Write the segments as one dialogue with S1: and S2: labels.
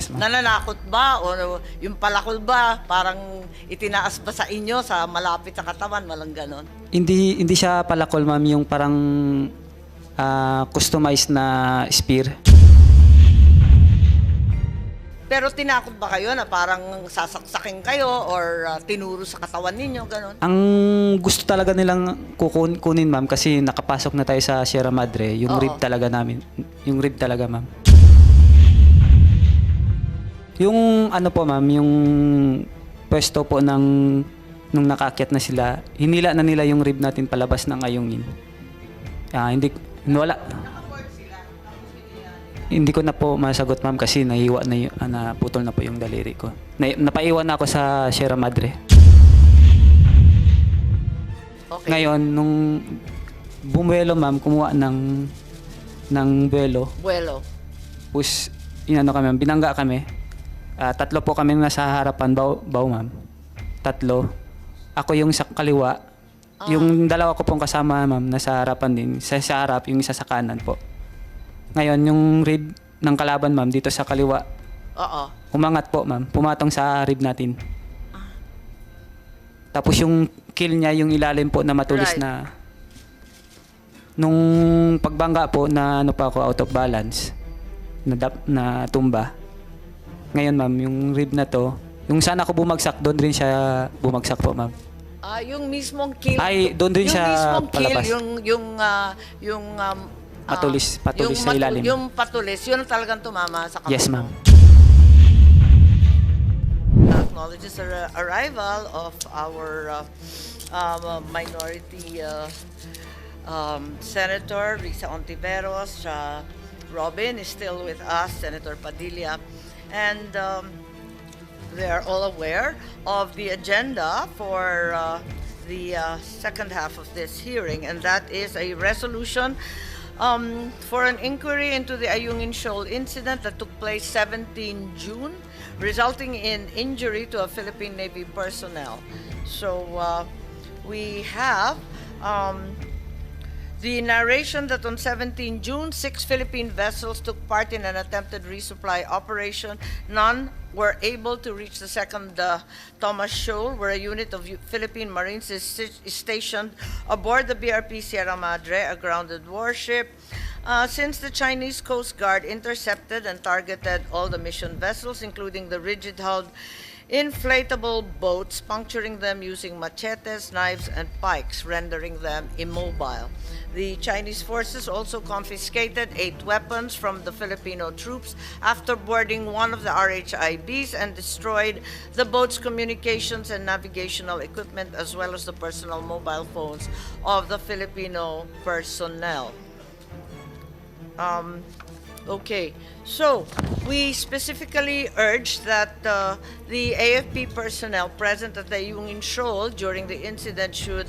S1: Yes, ma'am.
S2: Nananakot ba? O yung palakol ba? Parang itinaas ba sa inyo sa malapit sa katawan? Walang ganon.
S1: Hindi siya palakol, ma'am, yung parang customized na spear.
S2: Pero tinakot ba kayo na parang sasaksakin kayo or tinuro sa katawan ninyo? Ganon.
S1: Ang gusto talaga nilang kunin, ma'am, kasi nakapasok na tayo sa Sierra Madre, yung
S2: Oo.
S1: rib talaga namin. Yung rib talaga, ma'am. Yung ano po, ma'am, yung pwesto po nung nakaakyat na sila, hinila na nila yung rib natin palabas ng ayungin. Hindi ko na po masagot, ma'am, kasi nahiwa na naputol na po yung daliri ko. Napaiwan na ako sa Sierra Madre.
S2: Okay.
S1: Ngayon, nung bumuelo, ma'am, kumuha ng buwelo.
S2: Buwelo.
S1: Tapos, inano kami, ma'am, binangga kami. Tatlo po kami nasa harapan, baw, ma'am. Tatlo. Ako yung sa kaliwa. Yung dalawa ko pong kasama, ma'am, nasa harapan din. Sa harap, yung isa sa kanan po. Ngayon, yung rib ng kalaban, ma'am, dito sa kaliwa,
S2: Oo.
S1: umangat po, ma'am. Pumatong sa rib natin. Tapos yung kill niya, yung ilalim po na matulis
S2: Right.
S1: na... Nung pagbangga po, na ano pa ako, out of balance, na tumba. Ngayon, ma'am, yung rib na to, yung saan ako bumagsak, doon rin siya bumagsak po, ma'am.
S2: Yung mismong kill.
S1: Ay, doon din
S2: yung
S1: siya
S2: mismong
S1: palabas.
S2: kill,
S1: Patulis sa ilalim.
S2: Yung patulis, yun ang talagang tumama sa kamay.
S1: Yes, ma'am.
S2: Acknowledges the arrival of our minority Senator Risa Ontiveros. Robin is still with us, Senator Padilla. And they are all aware of the agenda for the second half of this hearing, and that is a resolution for an inquiry into the Ayungin Shoal incident that took place 17 June, resulting in injury to a Philippine Navy personnel. So we have the narration that on 17 June, 6 Philippine vessels took part in an attempted resupply operation. None were able to reach the second Thomas Shoal, where a unit of Philippine Marines is stationed aboard the BRP Sierra Madre, a grounded warship. Since the Chinese Coast Guard intercepted and targeted all the mission vessels, including the rigid-hulled inflatable boats, puncturing them using machetes, knives, and pikes, rendering them immobile. The Chinese forces also confiscated 8 weapons from the Filipino troops after boarding one of the RHIBs and destroyed the boat's communications and navigational equipment, as well as the personal mobile phones of the Filipino personnel. Okay, so we specifically urge that the AFP personnel present at the Ayungin Shoal during the incident should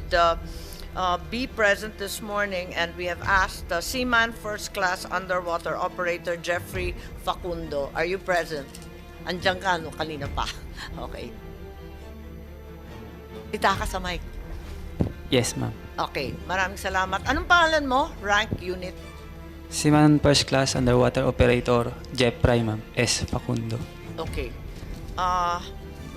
S2: be present this morning, and we have asked Seaman First Class Underwater Operator Jeffrey Facundo. Are you present? Andiyan ka, no? Kanina pa. Okay. Ita ka sa mic.
S1: Yes, ma'am.
S2: Okay, maraming salamat. Anong pangalan mo? Rank, unit?
S1: Seaman First Class Underwater Operator, Jeff Prime, ma'am. S. Facundo.
S2: Okay.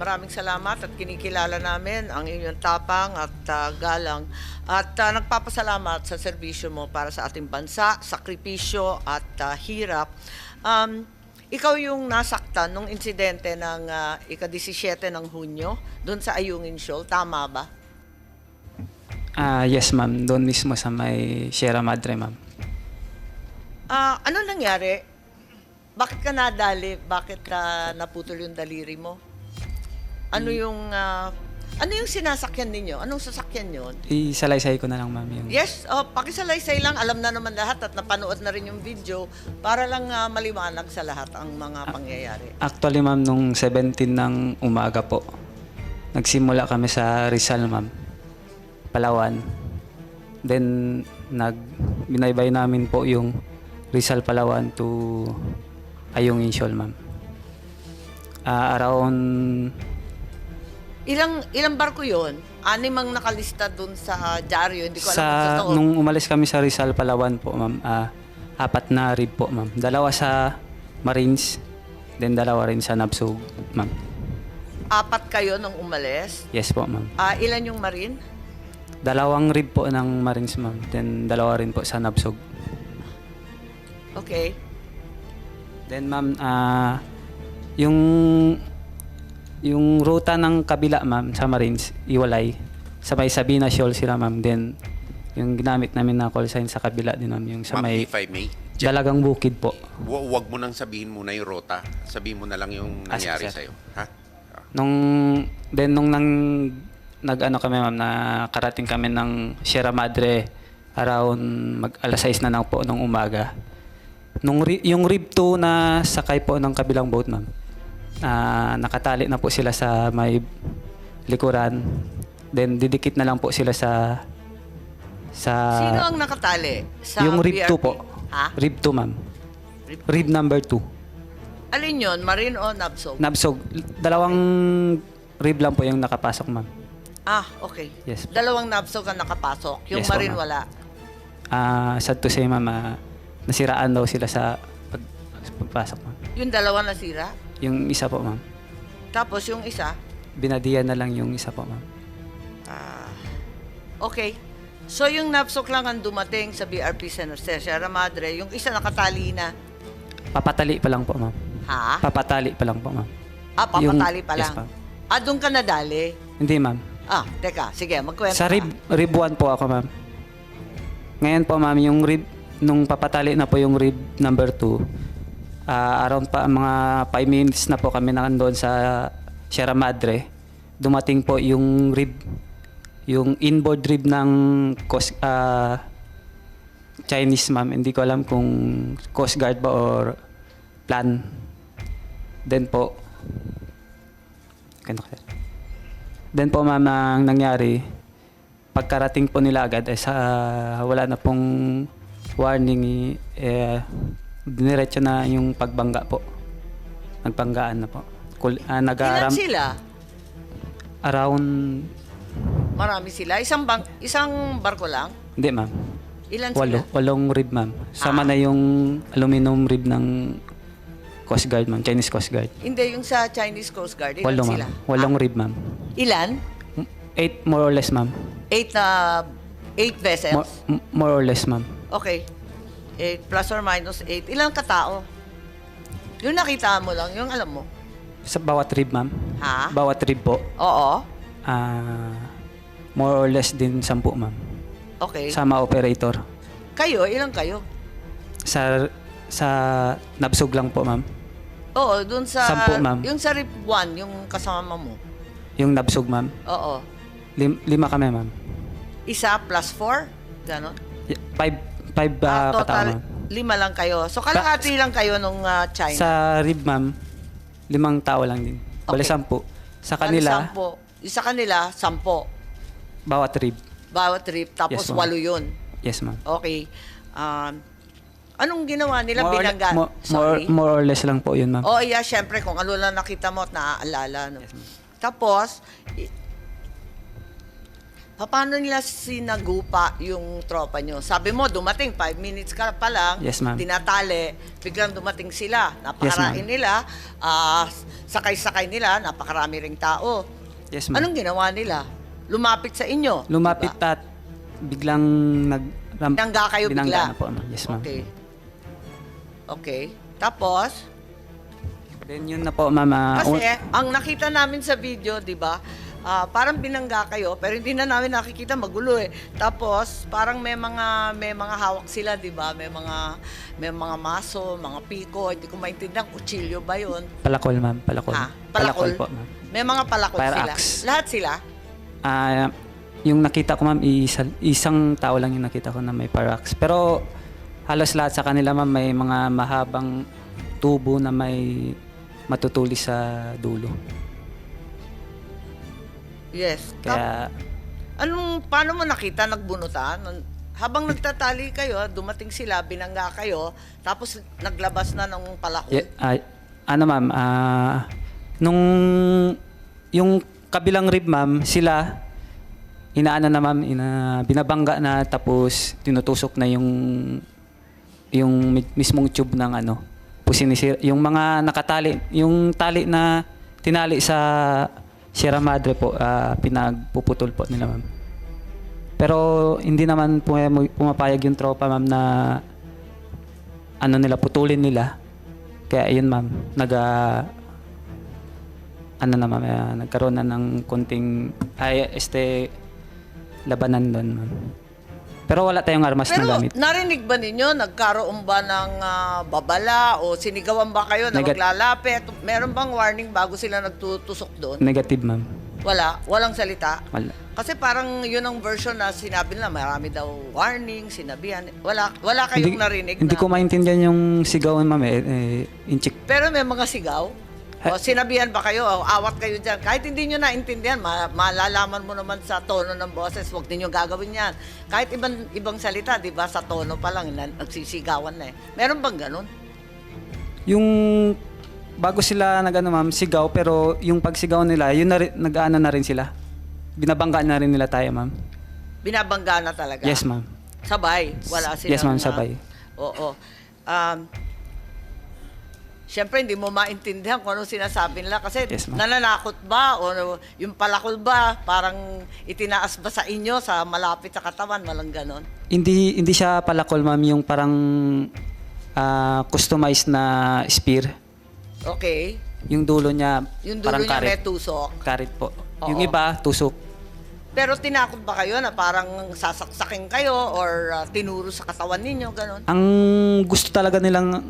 S2: Maraming salamat at kinikilala namin ang inyong tapang at galang at nagpapasalamat sa serbisyo mo para sa ating bansa, sakripisyo at hirap. Ikaw yung nasaktan nung insidente ng ika-17 ng Hunyo doon sa Ayungin Shoal, tama ba?
S1: Yes, ma'am. Doon mismo sa may Sierra Madre, ma'am.
S2: Ano nangyari? Bakit ka nadali? Bakit naputol yung daliri mo? Ano yung sinasakyan ninyo? Anong sasakyan yon?
S1: Isalaysay ko na lang, ma'am, yung...
S2: Yes, pakisalaysay lang. Alam na naman lahat at napanood na rin yung video para lang maliwanag sa lahat ang mga pangyayari.
S1: Actually, ma'am, nung 17 ng umaga po, nagsimula kami sa Rizal, ma'am. Palawan. Then, binaybay namin po yung Rizal, Palawan to Ayungin Shoal, ma'am. Around...
S2: Ilang barko yon? 6 ang nakalista dun sa dyaryo. Hindi ko alam kung totoo.
S1: Nung umalis kami sa Rizal, Palawan po, ma'am, 4 na rib po, ma'am. 2 sa Marines, Then dalawa rin sa Nabsug, ma'am.
S2: 4 kayo nung umalis.
S1: Yes po, ma'am.
S2: Ilan yung Marine?
S1: 2 rib po ng Marines, ma'am. Then 2 rin po sa Nabsug.
S2: Okay.
S1: Then ma'am, yung ruta ng kabila, ma'am, sa Marines, iwalay. Sa may Sabina Shoal sila, ma'am. Then yung ginamit namin na call sign sa kabila din, ma'am, yung sa
S3: Ma'am,
S1: may
S3: if I may,
S1: Dalagang Bukid po.
S3: Huwag mo nang sabihin muna yung rota. Sabihin mo na lang yung nangyari
S1: sir.
S3: sa'yo. Ha?
S1: Nung nag-ano kami, ma'am, nakarating kami ng Sierra Madre around alas 6 na lang po nung umaga. Yung rib 2 na sakay po ng kabilang boat, ma'am, nakatali na po sila sa may likuran. Then didikit na lang po sila sa
S2: Sino ang nakatali? Sa
S1: yung rib 2
S2: BRP?
S1: po.
S2: Ha?
S1: Rib 2, ma'am.
S2: Rib
S1: Rib number 2.
S2: Alin yun? Marine o Nabsog?
S1: Nabsog. 2 rib lang po yung nakapasok, ma'am.
S2: Okay.
S1: Yes.
S2: 2 Nabsog ang nakapasok. Yung
S1: Yes, po,
S2: Marine
S1: ma'am.
S2: wala.
S1: Sad to say, ma'am, nasiraan daw sila sa pagpasok, ma'am.
S2: Yung 2 nasira.
S1: Yung isa po, ma'am.
S2: Tapos yung isa.
S1: Binadiyan na lang yung isa po, ma'am.
S2: Okay. So yung Nabsog lang ang dumating sa BRP Sierra Madre. Yung isa nakatali na.
S1: Papatali pa lang po, ma'am.
S2: Ha?
S1: Papatali pa lang po, ma'am.
S2: Papatali pa
S1: Yes,
S2: lang.
S1: ma'am.
S2: Doon ka nadali.
S1: Hindi, ma'am.
S2: Teka. Sige, magkwento
S1: Sa
S2: ka.
S1: rib 1 po ako, ma'am. Ngayon po, ma'am, yung rib, nung papatali na po yung rib number 2, around pa mga 5 minutes na po kami nandoon sa Sierra Madre. Dumating po yung rib, yung inboard rib ng Chinese, ma'am. Hindi ko alam kung Coast Guard ba or plan. Then po, ma'am, ang nangyari, pagkarating po nila agad, wala na pong warning, diniretso na yung pagbangga po. Nagbanggaan na po.
S2: Ilan sila?
S1: Around,
S2: Marami sila. Isang barko lang?
S1: hindi, ma'am.
S2: Ilan sila?
S1: 8 rib, ma'am. Sama na yung aluminum rib ng Coast Guard, ma'am. Chinese Coast Guard.
S2: Hindi, yung sa Chinese Coast Guard. Ilan
S1: 8,
S2: sila?
S1: ma'am. 8 rib, ma'am.
S2: Ilan?
S1: 8 more or less, ma'am.
S2: 8 vessels?
S1: More or less, ma'am.
S2: Okay. 8 plus or minus 8. Ilang katao? Yung nakita mo lang, yung alam mo.
S1: Sa bawat rib, ma'am.
S2: Ha?
S1: Bawat rib po.
S2: Oo.
S1: More or less din 10, ma'am.
S2: Okay.
S1: Sama operator.
S2: Kayo, ilang kayo?
S1: Sa Nabsog lang po, ma'am.
S2: Oo, dun sa...
S1: 10, ma'am.
S2: Yung sa RIP 1, yung kasama mo.
S1: Yung Nabsog, ma'am.
S2: Oo.
S1: 5 kami, ma'am.
S2: Isa plus 4? Ganon?
S1: 5 katao,
S2: Total,
S1: ma'am.
S2: 5 lang kayo. So, kalahati lang kayo nung China.
S1: Sa rib, ma'am, 5 tao lang din. Bale,
S2: Okay.
S1: 10. Sa kanila,
S2: 10. Sa kanila, 10.
S1: bawat rib.
S2: Bawat trip. Tapos
S1: Yes, ma'am.
S2: 8 yun.
S1: Yes, ma'am.
S2: Okay. Anong ginawa nila? Binangga? Sorry.
S1: More or less lang po yun, ma'am.
S2: Oh, yeah, syempre, kung ano lang nakita mo at naaalala. No? Tapos, paano nila sinagupa yung tropa nyo? Sabi mo, dumating, 5 minutes ka pa lang,
S1: Yes, ma'am.
S2: tinatali, biglang dumating sila. Napakarain
S1: Yes, ma'am.
S2: nila, sakay-sakay nila, napakarami ring tao.
S1: Yes, ma'am.
S2: Anong ginawa nila? Lumapit sa inyo?
S1: Lumapit
S2: diba?
S1: at biglang
S2: Binangga kayo bigla?
S1: na po, ma'am. Yes, ma'am.
S2: Okay. Okay. Tapos,
S1: Then yun na po, ma'am.
S2: kasi ang nakita namin sa video, di ba, parang binangga kayo, pero hindi na namin nakikita, magulo eh. Tapos, parang may mga hawak sila, di ba? May mga maso, mga piko, hindi ko maintindihan, kutsilyo ba yun?
S1: Palakol, ma'am. Palakol.
S2: Ha? Palakol?
S1: po, ma'am.
S2: May mga palakol
S1: Fire
S2: sila.
S1: axe.
S2: Lahat sila?
S1: Yung nakita ko, ma'am, isang tao lang yung nakita ko na may parax. Pero halos lahat sa kanila, ma'am, may mga mahabang tubo na may matutulis sa dulo.
S2: Yes.
S1: Kaya,
S2: Paano mo nakita nagbunutan? Habang nagtatali kayo, dumating sila, binangga kayo, tapos naglabas na ng palakol.
S1: ma'am, nung yung kabilang rib, ma'am, sila, inaano na, ma'am, binabangga na, tapos tinutusok na yung mismong tube ng po sinisira. Yung mga nakatali, yung tali na tinali sa Sierra Madre po, pinagpuputol po nila, ma'am. Pero hindi naman pumapayag yung tropa, ma'am, na putulin nila. Kaya yun, ma'am, nagkaroon na ng konting labanan doon, ma'am. Pero wala tayong armas
S2: Pero
S1: na gamit.
S2: narinig ba ninyo, nagkaroon ba ng babala o sinigawan ba kayo na maglalapit? Meron bang warning bago sila nagtutusok doon?
S1: Negative, ma'am.
S2: Walang salita?
S1: Wala.
S2: Kasi parang yun ang version na sinabi nila, marami daw warning, sinabihan. Wala kayong narinig
S1: Hindi
S2: na.
S1: ko maintindihan yung sigawan, ma'am. Inchik.
S2: Pero may mga sigaw? O sinabihan ba kayo? O awat kayo dyan? Kahit hindi nyo naintindihan, malalaman mo naman sa tono ng boses, huwag ninyo gagawin yan. Kahit ibang salita, di ba, sa tono pa lang, nagsisigawan na eh. Meron bang ganun?
S1: Yung bago sila ma'am, sigaw, pero yung pagsigaw nila, yun nag-aano na rin sila. Binabangga na rin nila tayo, ma'am.
S2: Binabangga na talaga?
S1: Yes, ma'am.
S2: Sabay? Wala silang...
S1: Yes, ma'am, sabay.
S2: Oo. Siyempre, hindi mo maintindihan kung anong sinasabi nila kasi
S1: Yes, ma'am.
S2: nananakot ba o yung palakol ba, parang itinaas ba sa inyo sa malapit sa katawan, walang ganon?
S1: Hindi siya palakol, ma'am, yung parang customized na spear.
S2: Okay.
S1: Yung dulo niya,
S2: Yung dulo
S1: parang
S2: niya may
S1: karit.
S2: tusok.
S1: Karit po.
S2: Oo.
S1: Yung iba, tusok.
S2: Pero tinakot ba kayo na parang sasaksakin kayo or tinuro sa katawan ninyo, ganon?
S1: Ang gusto talaga nilang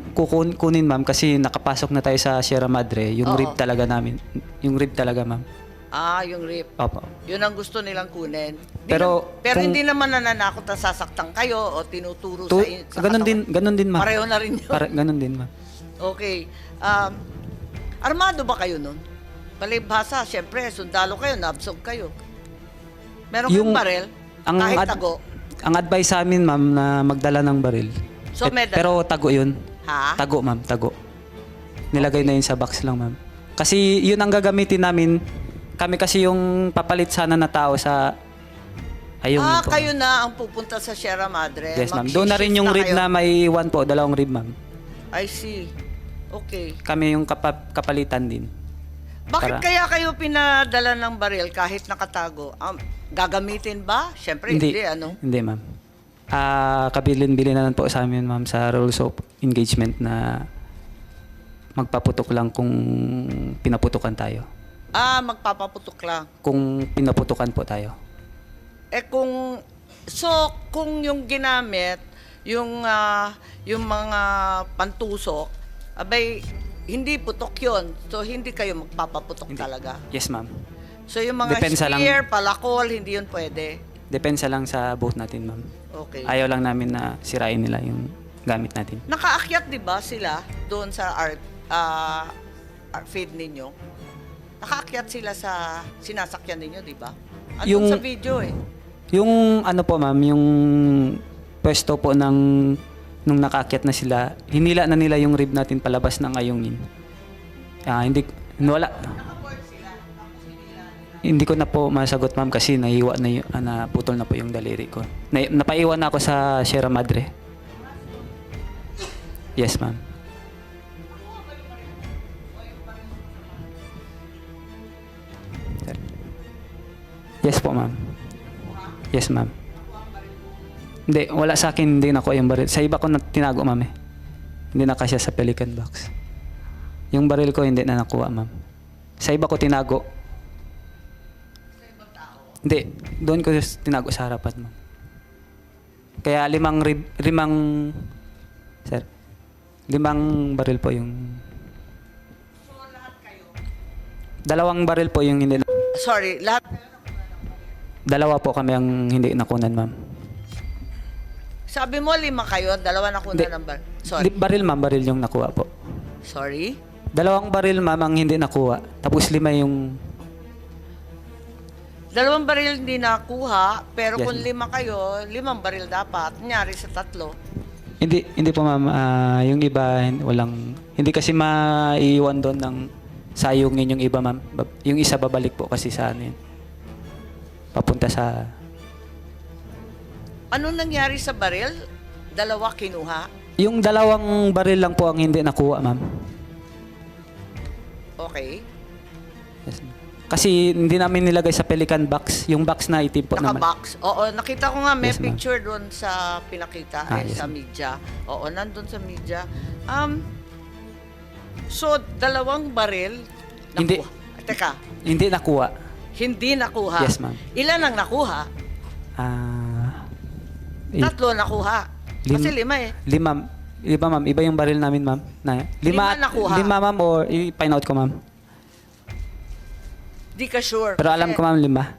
S1: kunin, ma'am, kasi nakapasok na tayo sa Sierra Madre, yung
S2: Oo.
S1: rib talaga namin. Yung rib talaga, ma'am.
S2: Yung rip.
S1: Opo.
S2: Yun ang gusto nilang kunin.
S1: Pero
S2: pero
S1: kung-
S2: hindi naman nananakot na sasaktan kayo o tinuturo sa
S1: Ganon din, ma'am.
S2: Pareho na rin yun.
S1: Ganon din, ma'am.
S2: Okay. Armado ba kayo nun? Palibhasa, syempre, sundalo kayo, nabsog kayo. Meron kayong baril? Kahit tago?
S1: Ang advice sa amin, ma'am, na magdala ng baril.
S2: So, may dala?
S1: Pero tago yun.
S2: Ha?
S1: Tago, ma'am, tago. Nilagay na yun sa box lang, ma'am. Kasi yun ang gagamitin namin. Kami kasi yung papalit sana na tao sa ayungin po.
S2: Kayo na ang pupunta sa Sierra Madre.
S1: Yes, ma'am. Doon na rin yung rib
S2: kayo.
S1: na may dalawang rib, ma'am.
S2: I see. Okay.
S1: Kami yung kapalitan din.
S2: Bakit kaya kayo pinadala ng baril kahit nakatago? Gagamitin ba? Syempre, hindi ano?
S1: Hindi, ma'am. Kabilin-bilin na lang po sa amin, ma'am, sa rules of engagement na magpaputok lang kung pinaputukan tayo.
S2: Magpapaputok lang.
S1: Kung pinaputukan po tayo.
S2: Kung yung ginamit, yung mga pantusok, abay, hindi putok yun. So, hindi kayo magpapaputok talaga.
S1: Yes, ma'am.
S2: So, yung mga
S1: Depensa lang.
S2: spear, palakol, hindi yun pwede.
S1: Depensa lang sa boat natin, ma'am.
S2: Okay.
S1: Ayaw lang namin na sirain nila yung gamit natin.
S2: Nakaakyat, di ba, sila doon sa feed ninyo? Nakaakyat sila sa sinasakyan ninyo, di ba? Andun sa video eh.
S1: Yung po, ma'am, yung pwesto po nung nakaakyat na sila, hinila na nila yung rib natin palabas ng ayungin. Hindi ko na po masagot, ma'am, kasi nahiwa na naputol na po yung daliri ko. Napaiwan na ako sa Sierra Madre. Yes, ma'am. Yes po, ma'am. Yes, ma'am. Hindi, wala sa akin, hindi nakuha yung baril. Sa iba ko na tinago, ma'am, eh. Hindi na kasya sa Pelican box. Yung baril ko, hindi na nakuha, ma'am. Sa iba ko tinago. Hindi, doon ko tinago sa harapan, ma'am. Kaya limang baril po yung... Dalawang baril po yung hindi na...
S2: Sorry, lahat.
S1: Dalawa po kami ang hindi nakunan, ma'am.
S2: Sabi mo 5 kayo, 2 nakuha ng baril. Sorry.
S1: Baril, ma'am, baril yung nakuha po.
S2: Sorry?
S1: 2 baril, ma'am, ang hindi nakuha. Tapos 5 yung...
S2: 2 baril hindi nakuha, pero
S1: Yes,
S2: kung 5 kayo, 5 baril dapat. Kunyari sa 3.
S1: Hindi po, ma'am. Yung iba, hindi kasi maiiwan doon ng sayungin yung iba, ma'am. Yung isa babalik po kasi sa ano yun. Papunta sa...
S2: Ano nangyari sa baril? 2 kinuha?
S1: Yung dalawang baril lang po ang hindi nakuha, ma'am.
S2: Okay.
S1: Yes, ma'am. Kasi hindi namin nilagay sa pelican box. Yung box na itim po naman.
S2: Naka-box. Oo, nakita ko nga may
S1: Yes, ma'am.
S2: picture doon sa pinakita
S1: Yes,
S2: sa
S1: ma'am.
S2: media. Oo, nandun sa media. So, dalawang baril
S1: Hindi.
S2: nakuha. Teka,
S1: Hindi nakuha.
S2: hindi nakuha.
S1: Yes, ma'am.
S2: Ilan ang nakuha? Tatlo nakuha. Kasi lima eh.
S1: Lima, ma'am. Iba yung baril namin, ma'am.
S2: Lima nakuha.
S1: Lima, ma'am, or i-find out ko, ma'am.
S2: Di ka sure.
S1: Pero alam ko, ma'am, lima.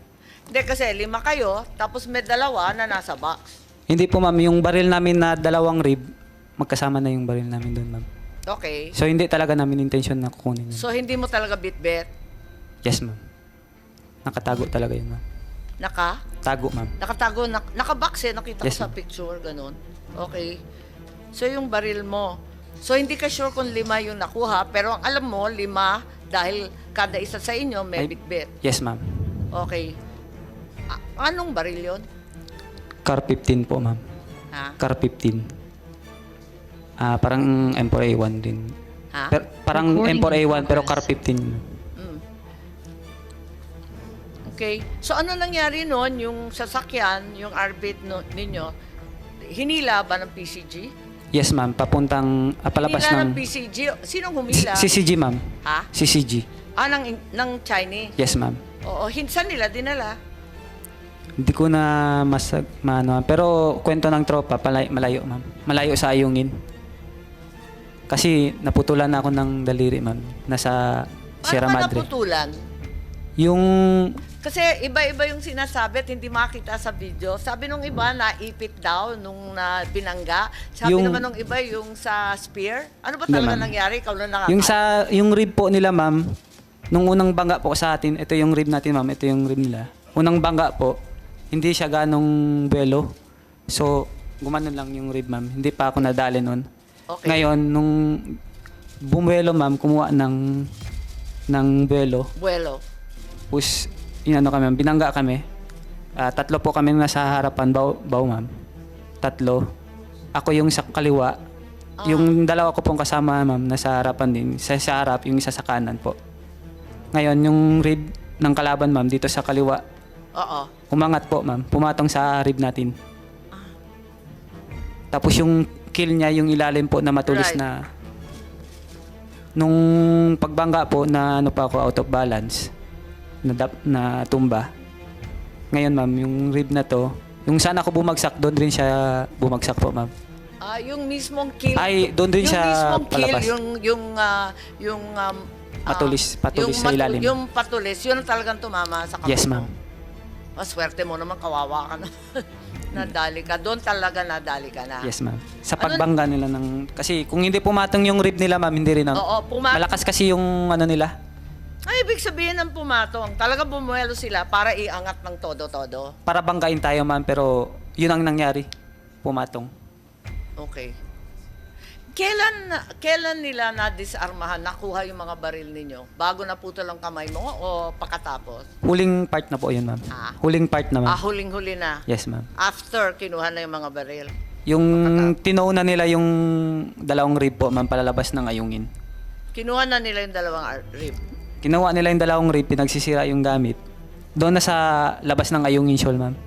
S2: Hindi, kasi lima kayo, tapos may dalawa na nasa box.
S1: Hindi po, ma'am. Yung baril namin na dalawang rib, magkasama na yung baril namin doon, ma'am.
S2: Okay.
S1: So, hindi talaga namin intention na kukunin yun.
S2: So, hindi mo talaga bit-bit?
S1: Yes, ma'am. Nakatago talaga yun, ma'am. Tago, ma'am.
S2: Nakatago, naka-box eh, nakita
S1: Yes,
S2: ko sa
S1: ma'am.
S2: picture, ganun. Okay. So, yung baril mo. So, hindi ka sure kung lima yung nakuha, pero ang alam mo, lima, dahil kada isa sa inyo may
S1: Ay-
S2: bit-bit.
S1: Yes, ma'am.
S2: Okay. Anong baril yon?
S1: Car 15 po, ma'am.
S2: Ha?
S1: Car 15. Parang M4A1 din.
S2: Ha?
S1: Parang
S4: Recording in
S1: M4A1 pero
S4: progress.
S1: Car 15.
S2: Mm. Okay. So, ano nangyari noon? Yung sasakyan, yung arbit ninyo, hinila ba ng PCG?
S1: Yes, ma'am. Papuntang palabas
S2: Hinila ng
S1: ng
S2: PCG? Sinong humila?
S1: CCG, ma'am.
S2: Ha?
S1: CCG.
S2: Ng Chinese?
S1: Yes, ma'am.
S2: Oo. Saan nila dinala?
S1: Hindi ko na maano, pero kwento ng tropa, malayo, ma'am. Malayo sa Ayungin. Kasi naputulan na ako ng daliri, ma'am. Nasa Sierra
S2: Paano ba
S1: Madre.
S2: naputulan?
S1: Yung
S2: Kasi iba-iba yung sinasabi at hindi makita sa video. Sabi nung iba, naipit daw nung binangga. Sabi
S1: Yung-
S2: naman nung iba, yung sa spear. Ano ba
S1: Hindi,
S2: talaga
S1: ma'am.
S2: nangyari? Ikaw na nakaka...
S1: yung rib po nila, ma'am, nung unang bangga po sa atin, ito yung rib natin, ma'am, ito yung rib nila. Unang bangga po, hindi siya ganong buwelo. So, gumanon lang yung rib, ma'am. Hindi pa ako nadali nun.
S2: Okay.
S1: Ngayon, nung bumuelo, ma'am, kumuha ng buwelo.
S2: Buwelo.
S1: Tapos, inano kami, ma'am, binangga kami. Tatlo po kami nasa harapan, baw, ma'am. Tatlo. Ako yung sa kaliwa. Yung dalawa ko pong kasama, ma'am, nasa harapan din. Sa harap, yung isa sa kanan po. Ngayon, yung rib ng kalaban, ma'am, dito sa kaliwa,
S2: Oo.
S1: umangat po, ma'am. Pumatong sa rib natin. Tapos yung kill niya, yung ilalim po na matulis
S2: Right.
S1: na... Nung pagbangga po, na ano pa ako, out of balance, na tumba. Ngayon, ma'am, yung rib na to, yung saan ako bumagsak, doon rin siya bumagsak po, ma'am.
S2: Yung mismong kill.
S1: Ay, doon din
S2: yung
S1: siya
S2: mismong kill,
S1: palabas. Patulis sa ilalim.
S2: Yung patulis, yun ang talagang tumama sa kamay
S1: Yes,
S2: mo.
S1: ma'am.
S2: Swerte mo naman, kawawa ka naman. Nadali ka. Doon talaga nadali ka na.
S1: Yes, ma'am. Sa pagbangga nila ng... Kasi kung hindi pumatong yung rib nila, ma'am, hindi rin.
S2: Oo,
S1: Malakas kasi yung ano nila.
S2: Ay, ibig sabihin ng pumatong, talaga bumuelo sila para iangat ng todo-todo.
S1: Para banggain tayo, ma'am, pero yun ang nangyari. Pumatong.
S2: Okay. Kailan nila na-disarmahan, nakuha yung mga baril ninyo? Bago naputol ang kamay mo o pakatapos?
S1: Huling part na po yun, ma'am. Huling part na, ma'am.
S2: Huling-huli na.
S1: Yes, ma'am.
S2: After, kinuha na yung mga baril.
S1: Yung tinaw na nila yung dalawang rib po, ma'am, palalabas ng ayungin.
S2: Kinuha na nila yung dalawang rib.
S1: Kinuha nila yung dalawang rib, pinagsisira yung gamit. Doon na sa labas ng ayungin shoal, ma'am.